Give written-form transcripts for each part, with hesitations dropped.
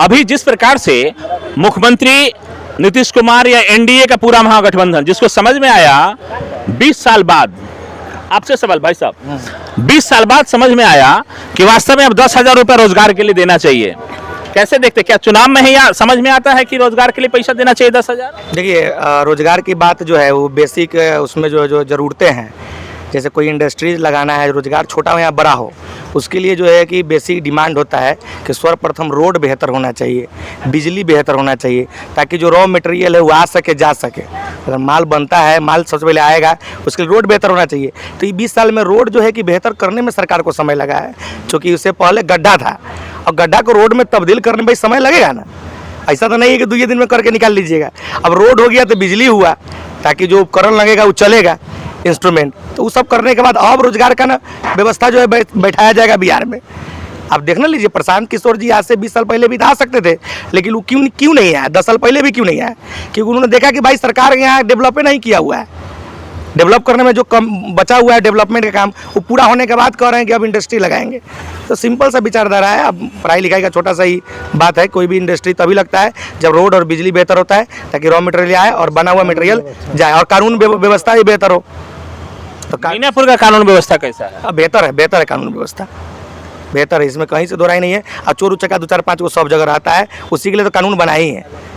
अभी जिस प्रकार से मुख्यमंत्री नीतीश कुमार या एनडीए का पूरा महागठबंधन, जिसको समझ में आया 20 साल बाद, आपसे सवाल भाई साहब, 20 साल बाद समझ में आया कि वास्तव में अब 10,000 रुपये रोजगार के लिए देना चाहिए। कैसे देखते, क्या चुनाव में है या समझ में आता है कि रोजगार के लिए पैसा देना चाहिए 10,000? देखिए, रोजगार की बात जो है वो बेसिक उसमें जो ज़रूरतें हैं, जैसे कोई इंडस्ट्रीज लगाना है, रोजगार छोटा हो या बड़ा हो, उसके लिए जो है कि बेसिक डिमांड होता है कि सर्वप्रथम रोड बेहतर होना चाहिए, बिजली बेहतर होना चाहिए, ताकि जो रॉ मटेरियल है वो आ सके जा सके। अगर माल बनता है, माल सबसे पहले आएगा, उसके लिए रोड बेहतर होना चाहिए। तो ये 20 साल में रोड जो है कि बेहतर करने में सरकार को समय लगा है, क्योंकि उससे पहले गड्ढा था, और गड्ढा को रोड में तब्दील करने में भाई समय लगेगा ना। ऐसा तो नहीं है कि 2 दिन में करके निकाल लीजिएगा। अब रोड हो गया तो बिजली हुआ, ताकि जो उपकरण लगेगा वो चलेगा, इंस्ट्रूमेंट, तो वो सब करने के बाद अब रोजगार का ना व्यवस्था जो है बैठाया जाएगा बिहार में। आप देखना लीजिए, प्रशांत किशोर जी आज से 20 साल पहले भी आ सकते थे, लेकिन वो क्यों नहीं आया? 10 साल पहले भी क्यों नहीं आया? क्योंकि उन्होंने देखा कि भाई सरकार यहाँ डेवलप नहीं किया हुआ है। डेवलप करने में जो कम बचा हुआ है डेवलपमेंट का काम, वो पूरा होने के बाद कह रहे हैं कि अब इंडस्ट्री लगाएंगे। तो सिंपल सा विचारधारा है। अब पढ़ाई लिखाई का छोटा सा ही बात है। कोई भी इंडस्ट्री तभी लगता है जब रोड और बिजली बेहतर होता है, ताकि रॉ मटेरियल आए और बना हुआ मटेरियल जाए, और कानून व्यवस्था भी बेहतर हो। तो मीनापुर का कानून व्यवस्था कैसा है? बेहतर है कानून व्यवस्था बेहतर है, इसमें कहीं से दो राय नहीं है। और चोर उचक्का 2-4-5 को सब जगह रहता है, उसी के लिए तो कानून बनाए ही है।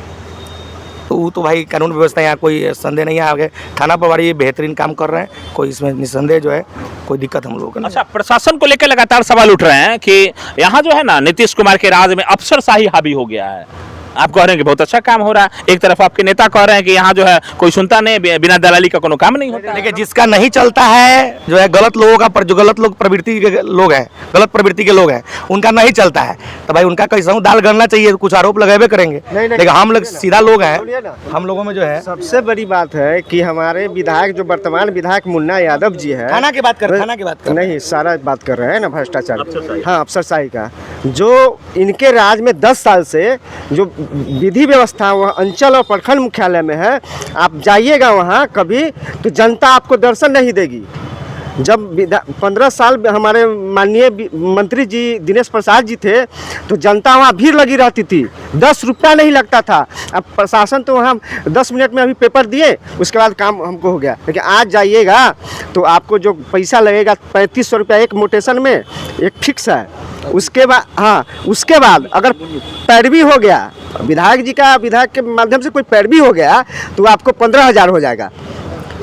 तो वो तो भाई कानून व्यवस्था यहाँ कोई संदेह नहीं है। आगे थाना प्रभारी बेहतरीन काम कर रहे हैं, कोई इसमें निसंदेह जो है कोई दिक्कत हम लोगों को नहीं। अच्छा, प्रशासन को लेकर लगातार सवाल उठ रहे हैं कि यहाँ जो है ना नीतीश कुमार के राज में अफसरशाही हावी हो गया है। आप कह रहे हैं कि बहुत अच्छा काम हो रहा है, एक तरफ आपके नेता कह रहे हैं कि यहाँ जो है कोई सुनता नहीं, बिना दलाली का कोनो काम नहीं होता। देखिए, जिसका नहीं चलता है जो है गलत लोगों का, जो गलत लोग प्रवृत्ति के लोग हैं, गलत प्रवृत्ति के लोग हैं, उनका नहीं चलता है, तो भाई उनका कैसा हूँ दाल गलना चाहिए, कुछ आरोप लगावे करेंगे। लेकिन हम लोग सीधा लोग हैं, हम लोगों में जो है सबसे बड़ी बात है कि हमारे विधायक, जो वर्तमान विधायक मुन्ना यादव जी है, थाना की बात कर नहीं सारा बात कर रहे हैं ना, भ्रष्टाचार, हाँ अफसरशाही का, जो इनके राज में 10 साल से जो विधि व्यवस्था वह अंचल और प्रखंड मुख्यालय में है, आप जाइएगा वहाँ कभी तो जनता आपको दर्शन नहीं देगी। जब 15 साल हमारे माननीय मंत्री जी दिनेश प्रसाद जी थे, तो जनता वहाँ भीड़ लगी रहती थी, 10 रुपया नहीं लगता था। अब प्रशासन तो वहाँ 10 मिनट में अभी पेपर दिए, उसके बाद काम हमको हो गया। लेकिन आज जाइएगा तो आपको जो पैसा लगेगा 3500 रुपया एक मोटेशन में, एक फिक्स है। उसके बाद उसके बाद अगर पैरवी हो गया, विधायक के माध्यम से कोई पैरवी हो गया तो आपको 15,000 हो जाएगा।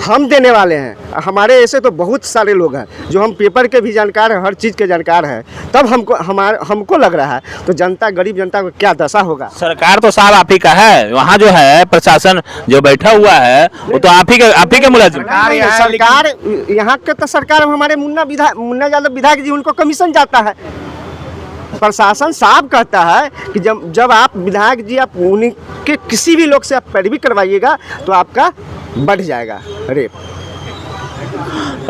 हम देने वाले हैं। हमारे ऐसे तो बहुत सारे लोग हैं जो हम पेपर के भी जानकार हैं, हर चीज़ के जानकार हैं, तब हमको लग रहा है तो जनता, गरीब जनता को क्या दशा होगा। सरकार तो साहब आप ही का है, वहाँ जो है प्रशासन जो बैठा हुआ है वो तो आप ही के मुलाजिम। सरकार यहाँ के तो सरकार हमारे मुन्ना यादव विधायक जी, उनको कमीशन जाता है। प्रशासन साफ कहता है कि जब आप विधायक जी, आप उनके किसी भी लोग से आप पैरवी करवाइएगा तो आपका बढ़ जाएगा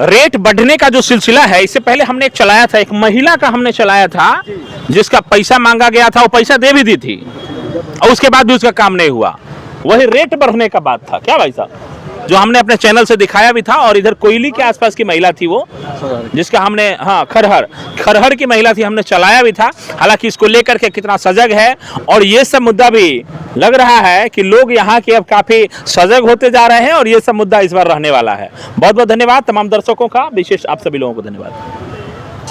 रेट बढ़ने का जो सिलसिला है। इससे पहले हमने एक चलाया था, एक महिला का हमने चलाया था, जिसका पैसा मांगा गया था, वो पैसा दे भी दी थी और उसके बाद भी उसका काम नहीं हुआ। वही रेट बढ़ने का बात था क्या भाई साहब, जो हमने अपने चैनल से दिखाया भी था। और इधर कोयली के आसपास की महिला थी वो, जिसका हमने खरहर की महिला थी, हमने चलाया भी था। हालांकि इसको लेकर के कितना सजग है, और ये सब मुद्दा भी लग रहा है कि लोग यहाँ के अब काफी सजग होते जा रहे हैं, और ये सब मुद्दा इस बार रहने वाला है। बहुत बहुत धन्यवाद तमाम दर्शकों का, विशेष आप सभी लोगों को धन्यवाद।